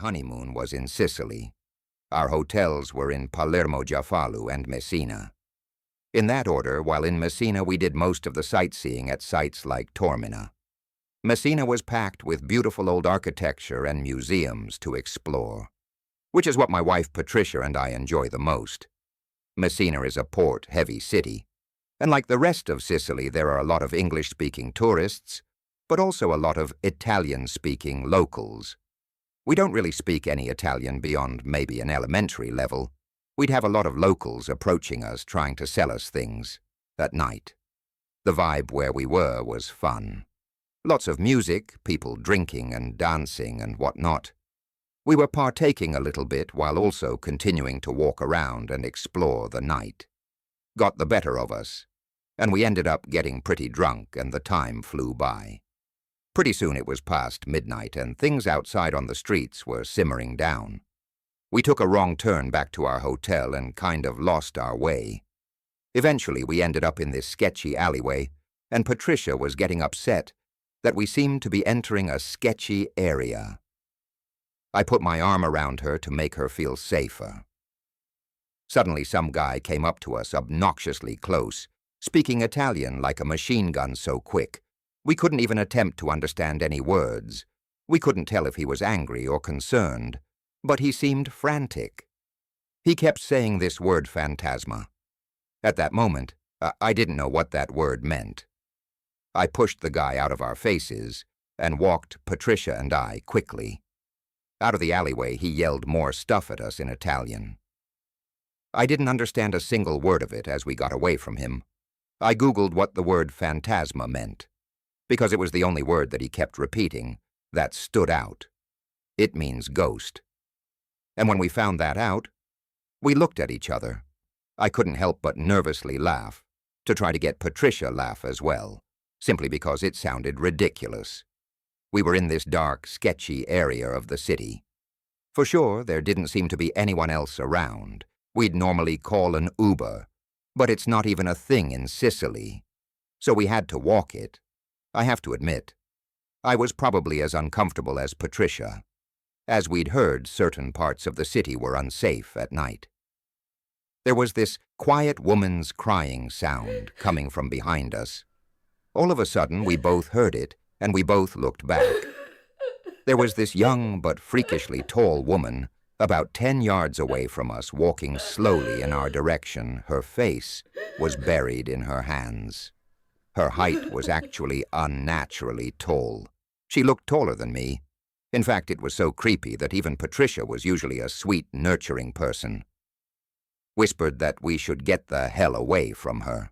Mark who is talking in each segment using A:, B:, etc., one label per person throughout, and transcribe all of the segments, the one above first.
A: honeymoon was in Sicily. Our hotels were in Palermo Giafalu and Messina. In that order, while in Messina we did most of the sightseeing at sites like Taormina. Messina was packed with beautiful old architecture and museums to explore, which is what my wife Patricia and I enjoy the most. Messina is a port-heavy city, and like the rest of Sicily, there are a lot of English-speaking tourists, but also a lot of Italian-speaking locals. We don't really speak any Italian beyond maybe an elementary level. We'd have a lot of locals approaching us trying to sell us things at night. The vibe where we were was fun. Lots of music, people drinking and dancing and whatnot. We were partaking a little bit while also continuing to walk around and explore the night. Got the better of us, and we ended up getting pretty drunk and the time flew by. Pretty soon it was past midnight and things outside on the streets were simmering down. We took a wrong turn back to our hotel and kind of lost our way. Eventually we ended up in this sketchy alleyway, and Patricia was getting upset that we seemed to be entering a sketchy area. I put my arm around her to make her feel safer. Suddenly some guy came up to us obnoxiously close, speaking Italian like a machine gun so quick. We couldn't even attempt to understand any words. We couldn't tell if he was angry or concerned, but he seemed frantic. He kept saying this word phantasma. At that moment, I didn't know what that word meant. I pushed the guy out of our faces and walked Patricia and I quickly. Out of the alleyway, he yelled more stuff at us in Italian. I didn't understand a single word of it as we got away from him. I Googled what the word phantasma meant, because it was the only word that he kept repeating that stood out. It means ghost. And when we found that out, we looked at each other. I couldn't help but nervously laugh, to try to get Patricia laugh as well, simply because it sounded ridiculous. We were in this dark, sketchy area of the city. For sure, there didn't seem to be anyone else around. We'd normally call an Uber, but it's not even a thing in Sicily. So we had to walk it. I have to admit, I was probably as uncomfortable as Patricia, as we'd heard certain parts of the city were unsafe at night. There was this quiet woman's crying sound coming from behind us. All of a sudden, we both heard it, and we both looked back. There was this young but freakishly tall woman about 10 yards away from us, walking slowly in our direction. Her face was buried in her hands. Her height was actually unnaturally tall. She looked taller than me. In fact, it was so creepy that even Patricia was usually a sweet, nurturing person. Whispered that we should get the hell away from her.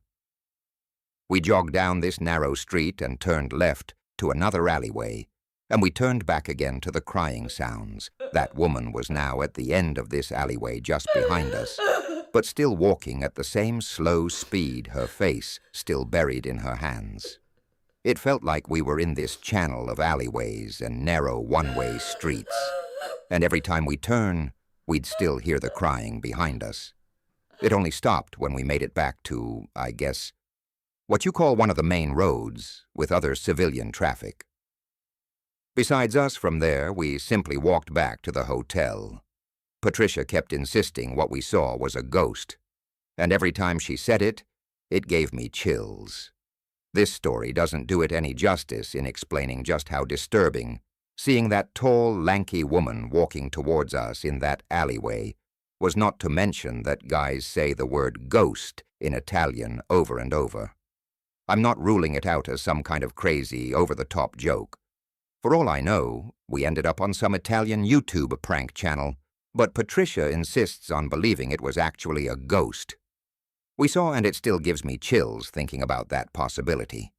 A: We jogged down this narrow street and turned left to another alleyway, and we turned back again to the crying sounds. That woman was now at the end of this alleyway just behind us, but still walking at the same slow speed, her face still buried in her hands. It felt like we were in this channel of alleyways and narrow one-way streets, and every time we turn, we'd still hear the crying behind us. It only stopped when we made it back to, I guess, what you call one of the main roads with other civilian traffic. Besides us from there, we simply walked back to the hotel. Patricia kept insisting what we saw was a ghost, and every time she said it, it gave me chills. This story doesn't do it any justice in explaining just how disturbing seeing that tall, lanky woman walking towards us in that alleyway was, not to mention that guys say the word ghost in Italian over and over. I'm not ruling it out as some kind of crazy, over-the-top joke. For all I know, we ended up on some Italian YouTube prank channel, but Patricia insists on believing it was actually a ghost. We saw, and it still gives me chills thinking about that possibility.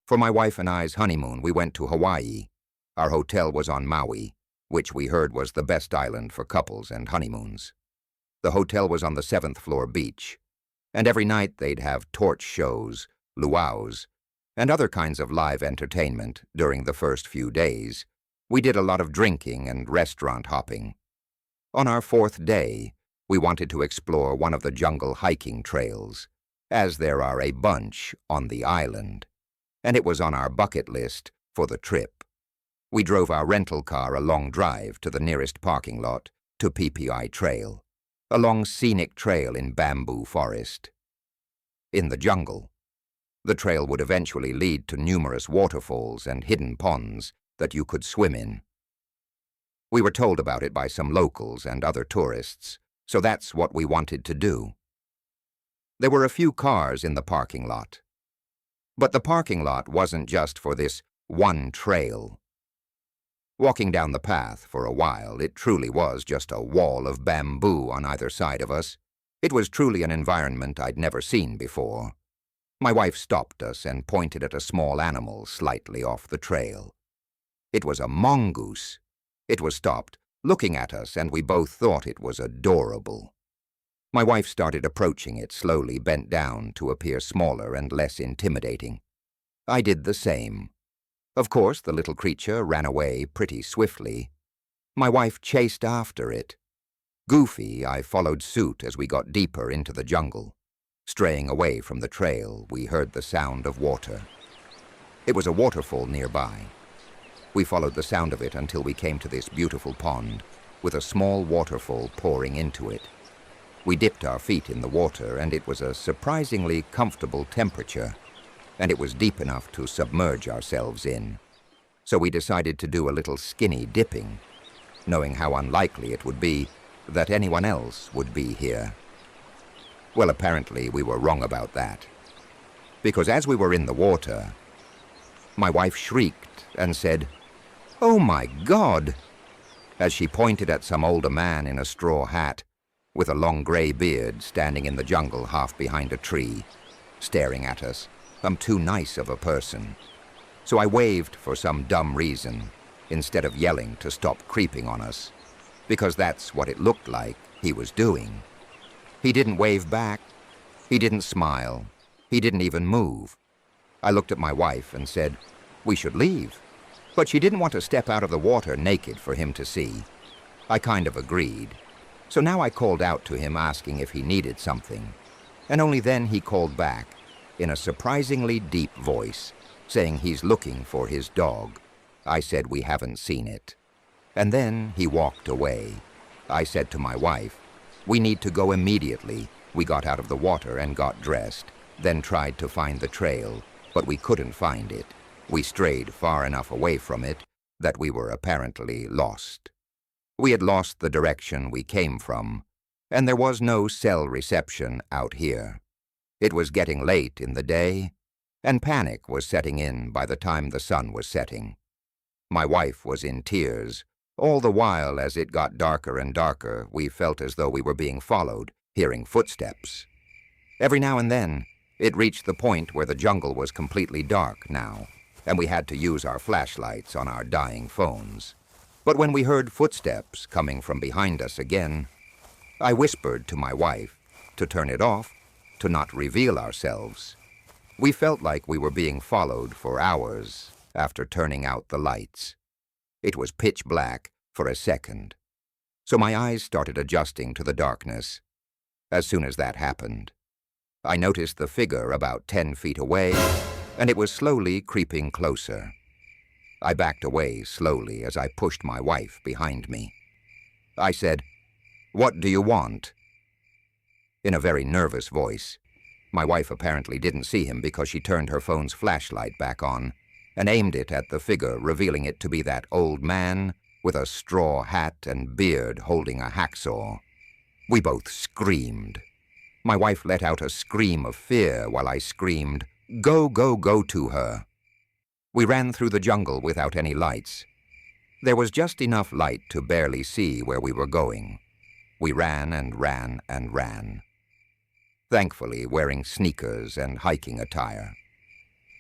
A: For my wife and I's honeymoon, we went to Hawaii. Our hotel was on Maui, which we heard was the best island for couples and honeymoons. The hotel was on the 7th floor beach, and every night they'd have torch shows, luau's, and other kinds of live entertainment during the first few days. We did a lot of drinking and restaurant hopping. On our 4th day, we wanted to explore one of the jungle hiking trails, as there are a bunch on the island, and it was on our bucket list for the trip. We drove our rental car a long drive to the nearest parking lot to PPI Trail, a long scenic trail in bamboo forest. In the jungle, the trail would eventually lead to numerous waterfalls and hidden ponds that you could swim in. We were told about it by some locals and other tourists, so that's what we wanted to do. There were a few cars in the parking lot. But the parking lot wasn't just for this one trail. Walking down the path for a while, it truly was just a wall of bamboo on either side of us. It was truly an environment I'd never seen before. My wife stopped us and pointed at a small animal slightly off the trail. It was a mongoose. It was stopped, looking at us, and we both thought it was adorable. My wife started approaching it, slowly bent down to appear smaller and less intimidating. I did the same. Of course, the little creature ran away pretty swiftly. My wife chased after it. Goofy, I followed suit as we got deeper into the jungle. Straying away from the trail, we heard the sound of water. It was a waterfall nearby. We followed the sound of it until we came to this beautiful pond, with a small waterfall pouring into it. We dipped our feet in the water, and it was a surprisingly comfortable temperature, and it was deep enough to submerge ourselves in. So we decided to do a little skinny dipping, knowing how unlikely it would be that anyone else would be here. Well, apparently we were wrong about that, because as we were in the water, my wife shrieked and said, "Oh my God!" as she pointed at some older man in a straw hat with a long gray beard standing in the jungle half behind a tree, staring at us. I'm too nice of a person. So I waved for some dumb reason, instead of yelling to stop creeping on us, because that's what it looked like he was doing. He didn't wave back. He didn't smile. He didn't even move. I looked at my wife and said, "We should leave." But she didn't want to step out of the water naked for him to see. I kind of agreed. So now I called out to him asking if he needed something, and only then he called back in a surprisingly deep voice, saying he's looking for his dog. I said we haven't seen it. And then he walked away. I said to my wife, "We need to go immediately." We got out of the water and got dressed, then tried to find the trail, but we couldn't find it. We strayed far enough away from it that we were apparently lost. We had lost the direction we came from, and there was no cell reception out here. It was getting late in the day, and panic was setting in by the time the sun was setting. My wife was in tears. All the while, as it got darker and darker, we felt as though we were being followed, hearing footsteps. Every now and then, it reached the point where the jungle was completely dark now, and we had to use our flashlights on our dying phones. But when we heard footsteps coming from behind us again, I whispered to my wife to turn it off, to not reveal ourselves. We felt like we were being followed for hours after turning out the lights. It was pitch black for a second, so my eyes started adjusting to the darkness. As soon as that happened, I noticed the figure about 10 feet away, and it was slowly creeping closer. I backed away slowly as I pushed my wife behind me. I said, "What do you want?" in a very nervous voice. My wife apparently didn't see him because she turned her phone's flashlight back on and aimed it at the figure, revealing it to be that old man with a straw hat and beard holding a hacksaw. We both screamed. My wife let out a scream of fear while I screamed, "Go, go, go to her." We ran through the jungle without any lights. There was just enough light to barely see where we were going. We ran and ran and ran, thankfully wearing sneakers and hiking attire.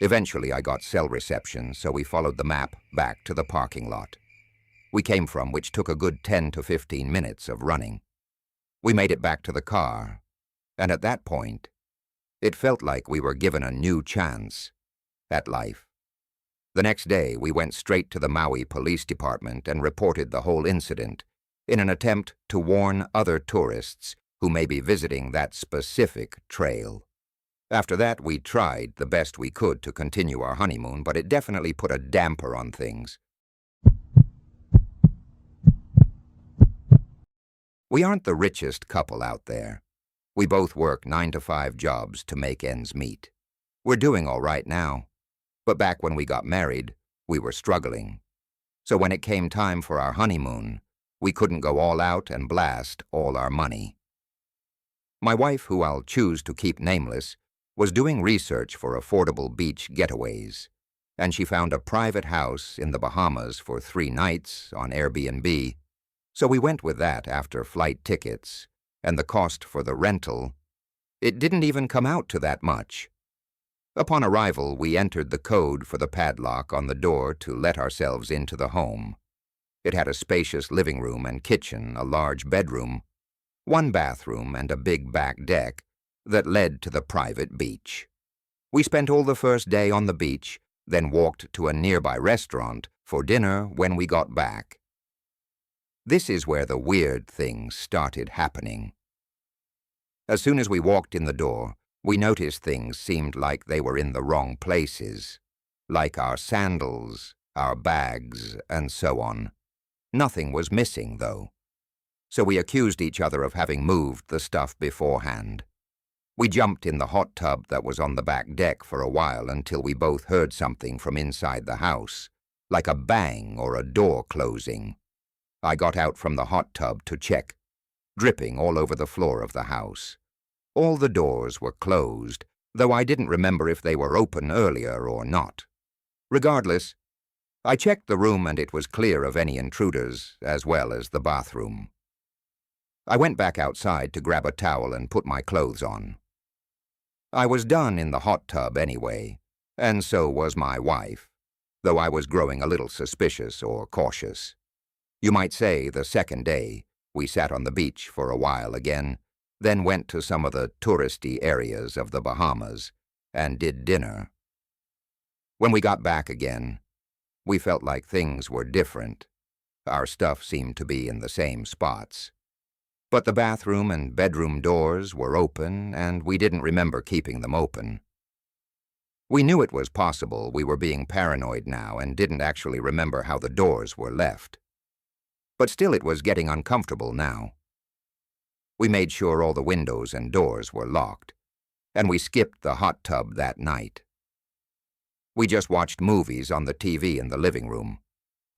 A: Eventually I got cell reception, so we followed the map back to the parking lot we came from, which took a good 10 to 15 minutes of running. We made it back to the car, and at that point, it felt like we were given a new chance at life. The next day, we went straight to the Maui Police Department and reported the whole incident in an attempt to warn other tourists who may be visiting that specific trail. After that, we tried the best we could to continue our honeymoon, but it definitely put a damper on things. We aren't the richest couple out there. We both work 9-to-5 jobs to make ends meet. We're doing all right now, but back when we got married, we were struggling. So when it came time for our honeymoon, we couldn't go all out and blast all our money. My wife, who I'll choose to keep nameless, was doing research for affordable beach getaways, and she found a private house in the Bahamas for 3 nights on Airbnb, so we went with that after flight tickets, and the cost for the rental, it didn't even come out to that much. Upon arrival, we entered the code for the padlock on the door to let ourselves into the home. It had a spacious living room and kitchen, a large bedroom, 1 bathroom, and a big back deck that led to the private beach. We spent all the first day on the beach, then walked to a nearby restaurant for dinner when we got back. This is where the weird things started happening. As soon as we walked in the door, we noticed things seemed like they were in the wrong places, like our sandals, our bags, and so on. Nothing was missing, though. So we accused each other of having moved the stuff beforehand. We jumped in the hot tub that was on the back deck for a while until we both heard something from inside the house, like a bang or a door closing. I got out from the hot tub to check, dripping all over the floor of the house. All the doors were closed, though I didn't remember if they were open earlier or not. Regardless, I checked the room and it was clear of any intruders, as well as the bathroom. I went back outside to grab a towel and put my clothes on. I was done in the hot tub anyway, and so was my wife, though I was growing a little suspicious or cautious. You might say the second day, we sat on the beach for a while again, then went to some of the touristy areas of the Bahamas and did dinner. When we got back again, we felt like things were different. Our stuff seemed to be in the same spots. But the bathroom and bedroom doors were open, and we didn't remember keeping them open. We knew it was possible we were being paranoid now and didn't actually remember how the doors were left. But still it was getting uncomfortable now. We made sure all the windows and doors were locked, and we skipped the hot tub that night. We just watched movies on the TV in the living room.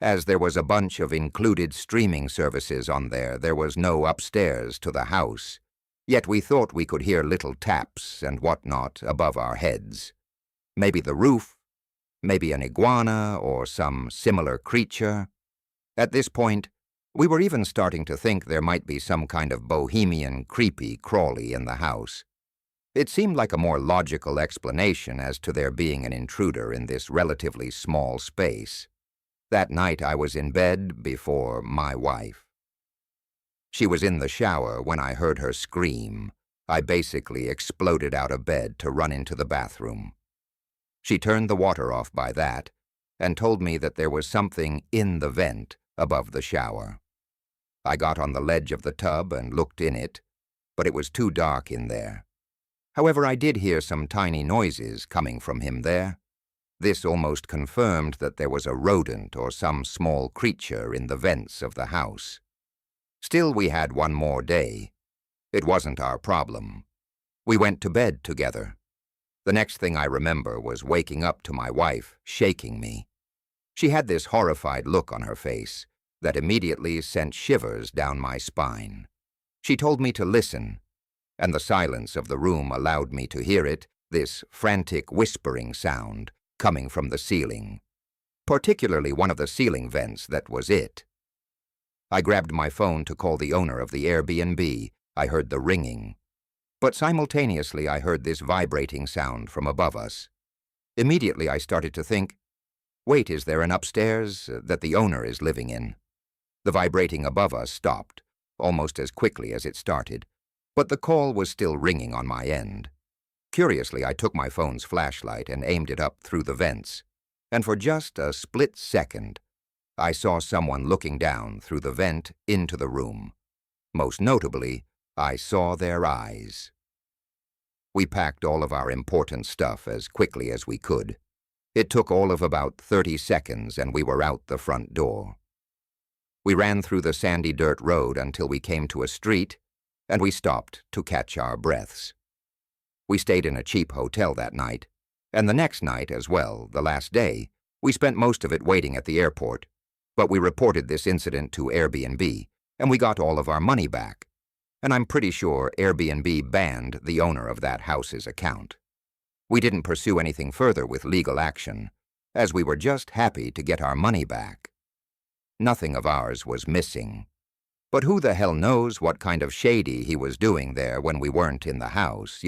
A: As there was a bunch of included streaming services on there was no upstairs to the house, yet we thought we could hear little taps and whatnot above our heads. Maybe the roof, maybe an iguana or some similar creature. At this point, we were even starting to think there might be some kind of bohemian creepy crawly in the house. It seemed like a more logical explanation as to there being an intruder in this relatively small space. That night I was in bed before my wife. She was in the shower when I heard her scream. I basically exploded out of bed to run into the bathroom. She turned the water off by that and told me that there was something in the vent above the shower. I got on the ledge of the tub and looked in it, but it was too dark in there. However, I did hear some tiny noises coming from him there. This almost confirmed that there was a rodent or some small creature in the vents of the house. Still, we had one more day. It wasn't our problem. We went to bed together. The next thing I remember was waking up to my wife shaking me. She had this horrified look on her face that immediately sent shivers down my spine. She told me to listen, and the silence of the room allowed me to hear it, this frantic whispering sound coming from the ceiling, particularly one of the ceiling vents that was it. I grabbed my phone to call the owner of the Airbnb. I heard the ringing, but simultaneously I heard this vibrating sound from above us. Immediately I started to think, wait, is there an upstairs that the owner is living in? The vibrating above us stopped, almost as quickly as it started, but the call was still ringing on my end. Curiously, I took my phone's flashlight and aimed it up through the vents, and for just a split second, I saw someone looking down through the vent into the room. Most notably, I saw their eyes. We packed all of our important stuff as quickly as we could. It took all of about 30 seconds and we were out the front door. We ran through the sandy dirt road until we came to a street, and we stopped to catch our breaths. We stayed in a cheap hotel that night, and the next night as well, the last day, we spent most of it waiting at the airport, but we reported this incident to Airbnb, and we got all of our money back. And I'm pretty sure Airbnb banned the owner of that house's account. We didn't pursue anything further with legal action, as we were just happy to get our money back. Nothing of ours was missing. But who the hell knows what kind of shady he was doing there when we weren't in the house?